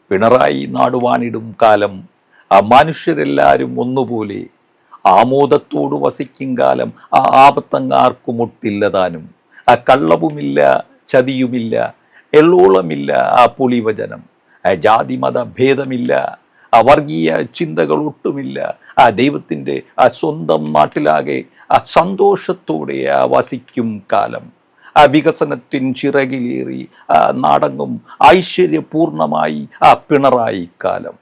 പിണറായി നാടുവാണിടും കാലം മനുഷ്യരെല്ലാവരും ഒന്നുപോലെ ആമോദത്തോട് വസിക്കും കാലം ആപത്തങ്ങാർക്കും ഒട്ടില്ലതാനും കള്ളവുമില്ല ചതിയുമില്ല എള്ളോളമില്ല പുളിവചനം ജാതിമത ഭേദമില്ല വർഗീയ ചിന്തകൾ ഒട്ടുമില്ല ദൈവത്തിൻ്റെ സ്വന്തം നാട്ടിലാകെ സന്തോഷത്തോടെ വസിക്കും കാലം വികസനത്തിൻ ചിറകിലേറി നാടങ്ങും ഐശ്വര്യപൂർണമായി പിണറായി കാലം.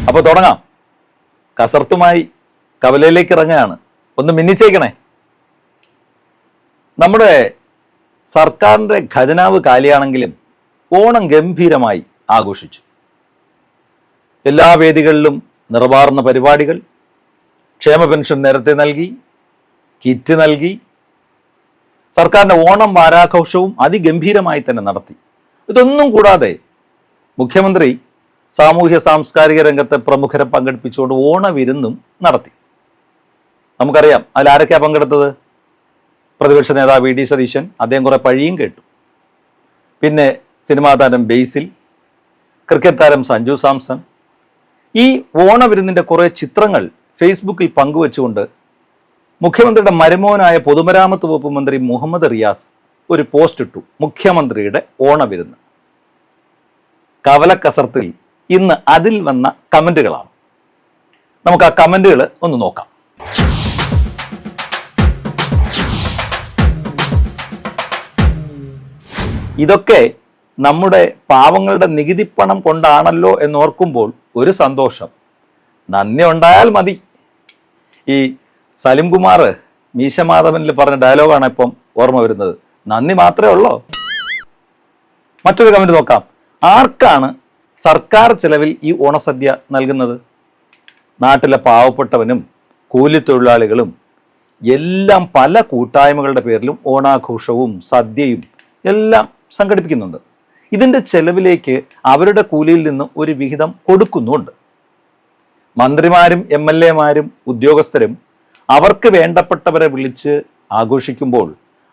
അപ്പോൾ തുടങ്ങാം. കസർത്തുമായി കവലയിലേക്ക് ഇറങ്ങുകയാണ്. ഒന്ന് മിന്നിച്ചേക്കണേ. നമ്മുടെ സർക്കാരിൻ്റെ ഖജനാവ് കാലിയാണെങ്കിലും ഓണം ഗംഭീരമായി ആഘോഷിച്ചു. എല്ലാ വേദികളിലും നിറവാർന്ന പരിപാടികൾ, ക്ഷേമ പെൻഷൻ നേരത്തെ നൽകി, കിറ്റ് നൽകി, സർക്കാരിൻ്റെ ഓണം വാരാഘോഷവും അതിഗംഭീരമായി തന്നെ നടത്തി. ഇതൊന്നും കൂടാതെ മുഖ്യമന്ത്രി സാമൂഹ്യ സാംസ്കാരിക രംഗത്തെ പ്രമുഖരെ പങ്കെടുപ്പിച്ചുകൊണ്ട് ഓണവിരുന്നും നടത്തി. നമുക്കറിയാം അതിലാരൊക്കെയാണ് പങ്കെടുത്തത്. പ്രതിപക്ഷ നേതാവ് വി ഡി സതീശൻ, അദ്ദേഹം കുറെ പഴിയും കേട്ടു. പിന്നെ സിനിമാ താരം ബേസിൽ, ക്രിക്കറ്റ് താരം സഞ്ജു സാംസൺ. ഈ ഓണവിരുന്നിൻ്റെ കുറേ ചിത്രങ്ങൾ ഫേസ്ബുക്കിൽ പങ്കുവെച്ചുകൊണ്ട് മുഖ്യമന്ത്രിയുടെ മരുമോനായ പൊതുമരാമത്ത് വകുപ്പ് മന്ത്രി മുഹമ്മദ് റിയാസ് ഒരു പോസ്റ്റ് ഇട്ടു. മുഖ്യമന്ത്രിയുടെ ഓണവിരുന്ന്. കവലക്കസർത്തിൽ ഇന്ന് അതിൽ വന്ന കമന്റുകളാണ്. നമുക്ക് ആ കമന്റുകൾ ഒന്ന് നോക്കാം. ഇതൊക്കെ നമ്മുടെ പാവങ്ങളുടെ നികുതിപ്പണം കൊണ്ടാണല്ലോ എന്നോർക്കുമ്പോൾ ഒരു സന്തോഷം. നന്ദി ഉണ്ടായാൽ മതി. ഈ സലിംകുമാർ മീശമാധവനിൽ പറഞ്ഞ ഡയലോഗാണ് ഇപ്പം ഓർമ്മ വരുന്നത്. നന്ദി മാത്രമേ ഉള്ളൂ. മറ്റൊരു കമന്റ് നോക്കാം. ആർക്കാണ് സർക്കാർ ചെലവിൽ ഈ ഓണസദ്യ നൽകുന്നത്? നാട്ടിലെ പാവപ്പെട്ടവനും കൂലിത്തൊഴിലാളികളും എല്ലാം പല കൂട്ടായ്മകളുടെ പേരിലും ഓണാഘോഷവും സദ്യയും എല്ലാം സംഘടിപ്പിക്കുന്നുണ്ട്. ഇതിൻ്റെ ചെലവിലേക്ക് അവരുടെ കൂലിയിൽ നിന്ന് ഒരു വിഹിതം കൊടുക്കുന്നുണ്ട്. മന്ത്രിമാരും എം എൽ എമാരും ഉദ്യോഗസ്ഥരും അവർക്ക് വേണ്ടപ്പെട്ടവരെ വിളിച്ച് ആഘോഷിക്കുമ്പോൾ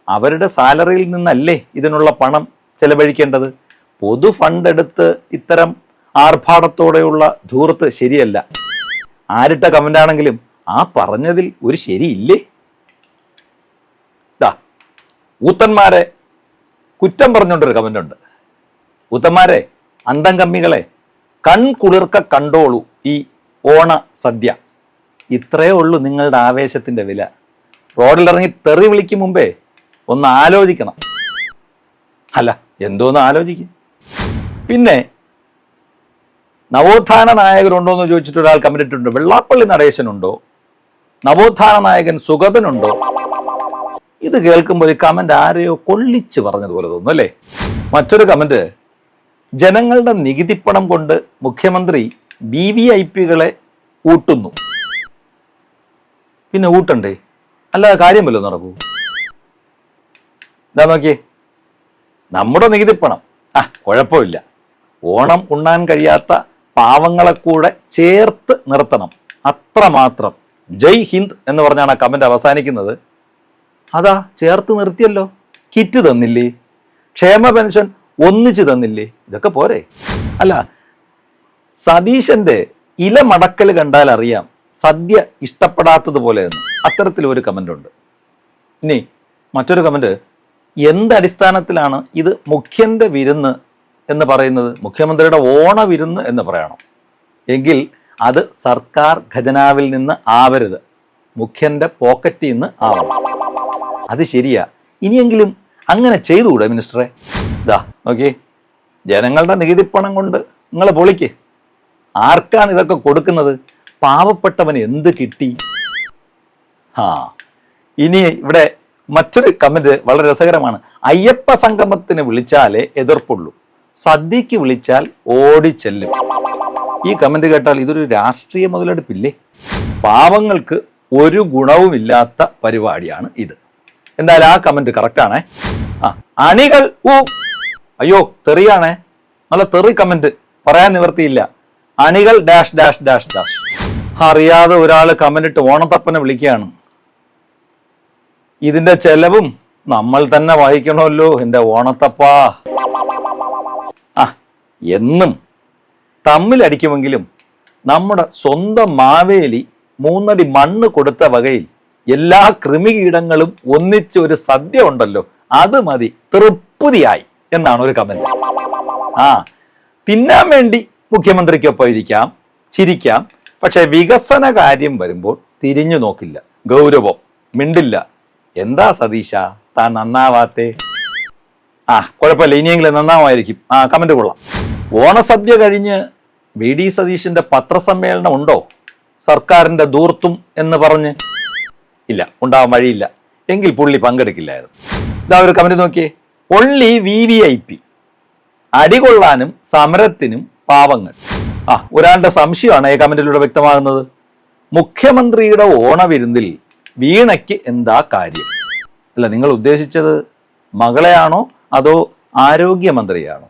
അവരുടെ സാലറിയിൽ നിന്നല്ലേ ഇതിനുള്ള പണം ചെലവഴിക്കേണ്ടത്? പൊതു ഫണ്ട് എടുത്ത് ഇത്തരം ആർഭാടത്തോടെയുള്ള ധൂർത്ത് ശരിയല്ല. ആരിട്ട കമൻ്റാണെങ്കിലും ആ പറഞ്ഞതിൽ ഒരു ശരിയില്ലേ? ഊത്തന്മാരെ കുറ്റം പറഞ്ഞുകൊണ്ടൊരു കമൻ്റുണ്ട്. ഊത്തന്മാരെ, അന്തം കമ്മികളെ, കൺകുളിർക്ക കണ്ടോളൂ ഈ ഓണ സദ്യ. ഇത്രയേ ഉള്ളൂ നിങ്ങളുടെ ആവേശത്തിൻ്റെ വില. റോഡിലിറങ്ങി തെറി വിളിക്കും മുമ്പേ ഒന്ന് ആലോചിക്കണം. അല്ല, എന്തോന്ന് ആലോചിക്കും. പിന്നെ നവോത്ഥാന നായകരുണ്ടോ എന്ന് ചോദിച്ചിട്ട് ഒരാൾ കമന്റ് ഇട്ടിട്ടുണ്ട്. വെള്ളാപ്പള്ളി നടേശനുണ്ടോ? നവോത്ഥാന നായകൻ സുഗതനുണ്ടോ? ഇത് കേൾക്കുമ്പോൾ ഈ കമന്റ് ആരെയോ കൊള്ളിച്ച് പറഞ്ഞതുപോലെ തോന്നുന്നു അല്ലേ? മറ്റൊരു കമന്റ്, ജനങ്ങളുടെ നികുതിപ്പണം കൊണ്ട് മുഖ്യമന്ത്രി VVIPകളെ ഊട്ടുന്നു. പിന്നെ ഊട്ടണ്ടേ? അല്ലാതെ കാര്യമല്ലോ നടക്കൂ. ഇതാ നോക്കിയേ, നമ്മുടെ നികുതിപ്പണം. കുഴപ്പമില്ല, ഓണം ഉണ്ണാൻ കഴിയാത്ത പാവങ്ങളെ കൂടെ ചേർത്ത് നിർത്തണം, അത്രമാത്രം. ജയ് ഹിന്ദ് എന്ന് പറഞ്ഞാണ് ആ കമന്റ് അവസാനിക്കുന്നത്. അതാ ചേർത്ത് നിർത്തിയല്ലോ. കിറ്റ് തന്നില്ലേ, ക്ഷേമ പെൻഷൻ ഒന്നിച്ച് തന്നില്ലേ, ഇതൊക്കെ പോരെ? അല്ല, സതീശന്റെ ഇല മടക്കൽ കണ്ടാൽ അറിയാം സദ്യ ഇഷ്ടപ്പെടാത്തതുപോലെ എന്ന്. അത്തരത്തിലൊരു കമന്റ് ഉണ്ട്. ഇനി മറ്റൊരു കമന്റ്, എന്തടിസ്ഥാനത്തിലാണ് ഇത് മുഖ്യന്റെ വിരുന്ന് എന്ന് പറയുന്നത്? മുഖ്യമന്ത്രിയുടെ ഓണവിരുന്ന് എന്ന് പറയണം. എങ്കിൽ അത് സർക്കാർ ഖജനാവിൽ നിന്ന് ആവരുത്, മുഖ്യന്റെ പോക്കറ്റിൽ നിന്ന് ആവണം. അത് ശരിയാ. ഇനിയെങ്കിലും അങ്ങനെ ചെയ്തുകൂടെ മിനിസ്റ്ററെ? ഇതാ നോക്കി, ജനങ്ങളുടെ നികുതിപ്പണം കൊണ്ട് നിങ്ങൾ പൊളിക്ക്. ആർക്കാണ് ഇതൊക്കെ കൊടുക്കുന്നത്? പാവപ്പെട്ടവന് എന്ത് കിട്ടി? ഇനി ഇവിടെ മറ്റൊരു കമന്റ് വളരെ രസകരമാണ്. അയ്യപ്പ സംഗമത്തിന് വിളിച്ചാലേ എതിർപ്പുള്ളൂ, സദ്യക്ക് വിളിച്ചാൽ ഓടിച്ചെല്ലും. ഈ കമന്റ് കേട്ടാൽ ഇതൊരു രാഷ്ട്രീയ മുതലെടുപ്പില്ലേ? പാവങ്ങൾക്ക് ഒരു ഗുണവുമില്ലാത്ത പരിപാടിയാണ് ഇത്. എന്തായാലും ആ കമന്റ് കറക്റ്റാണേ. അണികൾ അയ്യോ തെറിയാണേ, നല്ല തെറി കമന്റ്, പറയാൻ നിവർത്തിയില്ല. അണികൾ ഡാഷ് ഡാഷ് ഡാഷ് ഡാഷ്. അറിയാതെ ഒരാൾ കമന്റ് ഇട്ട് ഓണത്തപ്പനെ വിളിക്കുകയാണ്. ഇതിന്റെ ചെലവും നമ്മൾ തന്നെ വഹിക്കണമല്ലോ എൻ്റെ ഓണത്തപ്പാ. ആ, എന്നും തമ്മിലടിക്കുമെങ്കിലും നമ്മുടെ സ്വന്തം മാവേലി 3 അടി മണ്ണ് കൊടുത്ത വകയിൽ എല്ലാ കൃമികീടങ്ങളും ഒന്നിച്ച് ഒരു സദ്യ ഉണ്ടല്ലോ, അത് മതി, തൃപ്തിയായി എന്നാണ് ഒരു കമന്റ്. ആ, തിന്നാൻ വേണ്ടി മുഖ്യമന്ത്രിക്കൊപ്പം ഇരിക്കാം, ചിരിക്കാം, പക്ഷെ വികസന കാര്യം വരുമ്പോൾ തിരിഞ്ഞു നോക്കില്ല, ഗൗരവം, മിണ്ടില്ല. എന്താ സതീശ താൻ നന്നാവാത്തേ? ആ, കുഴപ്പമില്ല, ഇനിയെങ്കിലും നന്നാവായിരിക്കും. ആ, കമന്റ് കൊള്ളാം. ഓണസദ്യ കഴിഞ്ഞ് VD സതീശന്റെ പത്രസമ്മേളനം ഉണ്ടോ സർക്കാരിന്റെ ദൂർത്തും എന്ന് പറഞ്ഞ്? ഇല്ല, ഉണ്ടാവാൻ വഴിയില്ല. എങ്കിൽ പുള്ളി പങ്കെടുക്കില്ലായിരുന്നു. ഇതാ ഒരു കമന്റ് നോക്കിയേ. ഒള്ളി VVIP, അടികൊള്ളാനും സമരത്തിനും പാവങ്ങൾ. ആ, ഒരാളുടെ സംശയമാണ് ഈ കമന്റിലൂടെ വ്യക്തമാകുന്നത്. മുഖ്യമന്ത്രിയുടെ ഓണവിരുന്നിൽ വീണയ്ക്ക് എന്താ കാര്യം? അല്ല, നിങ്ങൾ ഉദ്ദേശിച്ചത് മകളെയാണോ അതോ ആരോഗ്യമന്ത്രിയാണോ?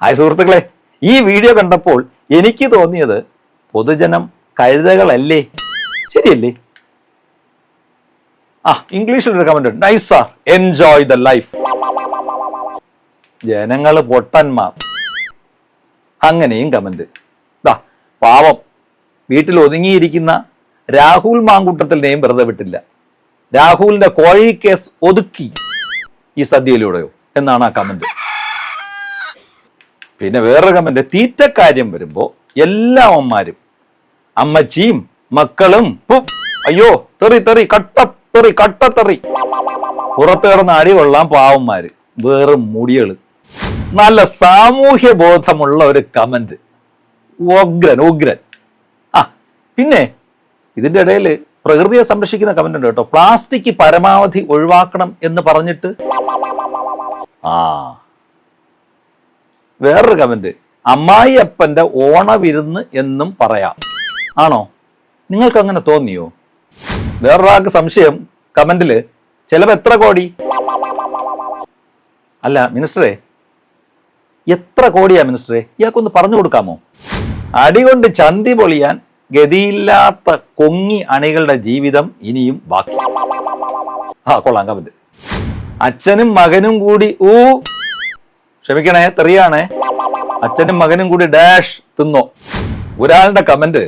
ഹായ് സുഹൃത്തുക്കളെ, ഈ വീഡിയോ കണ്ടപ്പോൾ എനിക്ക് തോന്നിയത് പൊതുജനം കഴുതകളല്ലേ? ശരിയല്ലേ? ആ, ഇംഗ്ലീഷിലൊരു comment, nice sir, enjoy the life. ജനങ്ങള് പൊട്ടന്മാർ. അങ്ങനെയും കമന്റ്. ദാ പാവം വീട്ടിൽ ഒതുങ്ങിയിരിക്കുന്ന രാഹുൽ മാങ്കൂട്ടത്തിനെയും വെറുതെ വിട്ടില്ല. രാഹുലിന്റെ കോഴി കേസ് ഒതുക്കി ഈ സദ്യയിലൂടെയോ എന്നാണ് ആ കമന്റ്. പിന്നെ വേറൊരു കമന്റ്, തീറ്റക്കാര്യം വരുമ്പോ എല്ലാ അമ്മമാരും, അമ്മച്ചിയും മക്കളും അയ്യോ തെറി തെറി കട്ടത്തെറി കട്ടത്തെറി, പുറത്ത് കിടന്ന് അടി കൊള്ളാൻ പാവന്മാര്, വേറും മുടികള്. നല്ല സാമൂഹ്യ ബോധമുള്ള ഒരു കമന്റ്. ഉഗ്രൻ ഉഗ്രൻ. ആ, പിന്നെ ഇതിന്റെ ഇടയിൽ പ്രകൃതിയെ സംരക്ഷിക്കുന്ന കമന്റ് ഉണ്ട് കേട്ടോ. പ്ലാസ്റ്റിക് പരമാവധി ഒഴിവാക്കണം എന്ന് പറഞ്ഞിട്ട്. ആ, വേറൊരു കമന്റ്, അമ്മായി അപ്പന്റെ ഓണവിരുന്ന് എന്നും പറയാം. ആണോ? നിങ്ങൾക്ക് അങ്ങനെ തോന്നിയോ? വേറൊരാൾക്ക് സംശയം കമന്റില്, ചിലവ് എത്ര കോടി? അല്ല മിനിസ്റ്ററെ, എത്ര കോടിയാ മിനിസ്റ്ററെ? ഇയാൾക്കൊന്ന് പറഞ്ഞു കൊടുക്കാമോ? അടികൊണ്ട് ചന്തി പൊളിയാൻ ഗതിയില്ലാത്ത കൊങ്ങി അണികളുടെ ജീവിതം ഇനിയും ബാക്കി. ആ, കൊള്ളാം കമന്റ്. അച്ഛനും മകനും കൂടി ക്ഷമിക്കണേ, തെറിയാണേ, അച്ഛനും മകനും കൂടി ഡാഷ് തിന്നോ. ഒരാളുടെ കമന്റ്,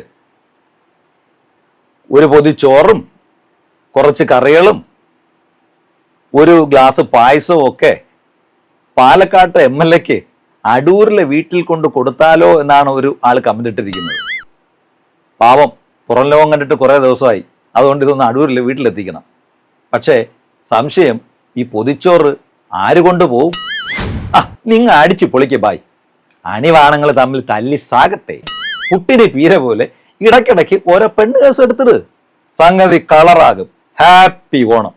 ഒരു പൊതി ചോറും കുറച്ച് കറികളും ഒരു ഗ്ലാസ് പായസവും ഒക്കെ പാലക്കാട്ട് MLAക്ക് അടൂരിലെ വീട്ടിൽ കൊണ്ട് കൊടുത്താലോ എന്നാണ് ഒരു ആൾ കമന്റ് ഇട്ടിരിക്കുന്നത്. പാവം, പുറം ലോകം കണ്ടിട്ട് കുറെ ദിവസമായി, അതുകൊണ്ട് ഇതൊന്ന് അടൂരിലെ വീട്ടിലെത്തിക്കണം. പക്ഷേ സംശയം, ഈ പൊതിച്ചോറ് ആര് കൊണ്ടുപോകും? ആ, നിങ്ങ അടിച്ച് പൊളിക്ക് ബായ്. അണിവാണങ്ങൾ തമ്മിൽ തല്ലി സാകട്ടെ. പുട്ടിന് പീര പോലെ ഇടയ്ക്കിടയ്ക്ക് ഓരോ പെണ്ണ് കേസ് എടുത്തിട്, സംഗതി കളറാകും. ഹാപ്പി ഓണം.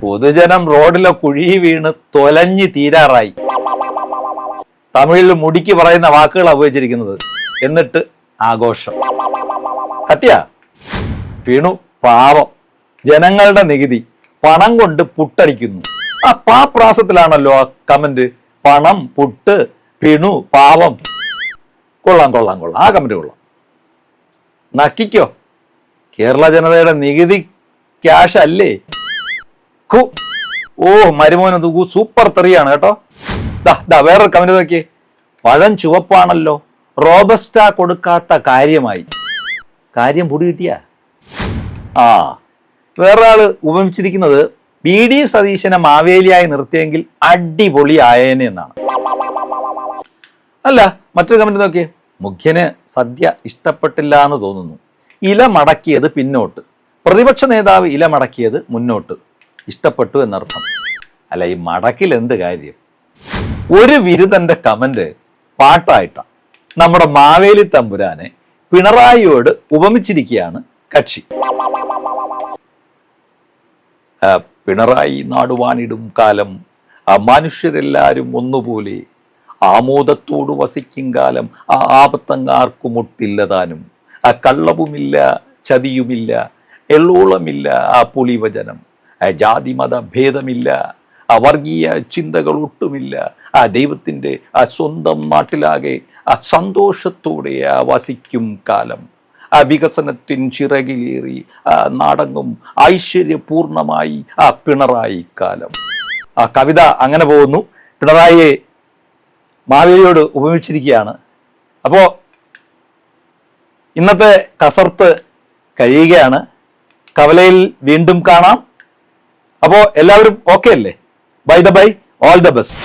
പൊതുജനം റോഡിലെ കുഴി വീണ് തൊലഞ്ഞു തീരാറായി. തമിഴിൽ മുടിക്ക് പറയുന്ന വാക്കുകളാണ് ഉപയോഗിച്ചിരിക്കുന്നത്. എന്നിട്ട് ആഘോഷം. കത്തിയ വീണു പാവം. ജനങ്ങളുടെ നികുതി പണം കൊണ്ട് പുട്ടടിക്കുന്നു. ആ പാപ്രാസത്തിലാണല്ലോ ആ കമന്റ്. പണം, പുട്ട്, പിണു, പാവം. കൊള്ളാം കൊള്ളാം കൊള്ളാം, ആ കമന്റ് കൊള്ളാം. നക്കിക്കോ, കേരള ജനതയുടെ നികുതി ക്യാഷ് അല്ലേ? ഓ, മരുമോന് സൂപ്പർ തെറിയാണ് കേട്ടോ. വേറൊരു കമന്റ് നോക്കിയേ. പഴം ചുവപ്പാണല്ലോ, റോബസ്റ്റ കൊടുക്കാത്ത കാര്യമായി. കാര്യം പൊടി കിട്ടിയ. ആ, വേറൊരാള് ഉപമിച്ചിരിക്കുന്നത്, VD സതീശനെ മാവേലിയായി നിർത്തിയെങ്കിൽ അടിപൊളി ആയേനെ എന്നാണ്. അല്ല, മറ്റൊരു കമന്റ് നോക്കിയേ. മുഖ്യന് സദ്യ ഇഷ്ടപ്പെട്ടില്ല എന്ന് തോന്നുന്നു. ഇല മടക്കിയത് പിന്നോട്ട്, പ്രതിപക്ഷ നേതാവ് ഇല മടക്കിയത് മുന്നോട്ട്. ഇഷ്ടപ്പെട്ടു എന്നർത്ഥം. അല്ല, ഈ മടക്കിൽ എന്ത് കാര്യം? ഒരു വിരുദ്ധന്റെ കമന്റ് പാട്ടായിട്ടാ. നമ്മുടെ മാവേലി തമ്പുരാനെ പിണറായിയോട് ഉപമിച്ചിരിക്കുകയാണ് കക്ഷി. പിണറായി നാടുവാണിടും കാലം, മനുഷ്യരെല്ലാരും ഒന്നുപോലെ ആമോദത്തോട് വസിക്കും കാലം, ആപത്തങ്ങാർക്കും ഒട്ടില്ലതാനും, കള്ളവുമില്ല ചതിയുമില്ല, എള്ളോളമില്ല പുളിവചനം, ജാതിമത ഭേദമില്ല, വർഗീയ ചിന്തകൾ ഒട്ടുമില്ല, ദൈവത്തിൻ്റെ സ്വന്തം നാട്ടിലാകെ സന്തോഷത്തോടെ വസിക്കും കാലം, ആ വികസനത്തിൻ ചിറകിലേറി നാടങ്ങും ഐശ്വര്യപൂർണമായി ആ പിണറായി കാലം. ആ കവിത അങ്ങനെ പോകുന്നു. പിണറായിയെ മാവേലിയോട് ഉപമിച്ചിരിക്കുകയാണ്. അപ്പോ ഇന്നത്തെ കസർത്ത് കഴിയുകയാണ്. കവലയിൽ വീണ്ടും കാണാം. അപ്പോ എല്ലാവരും ഓക്കെ അല്ലേ? By the by, all the best.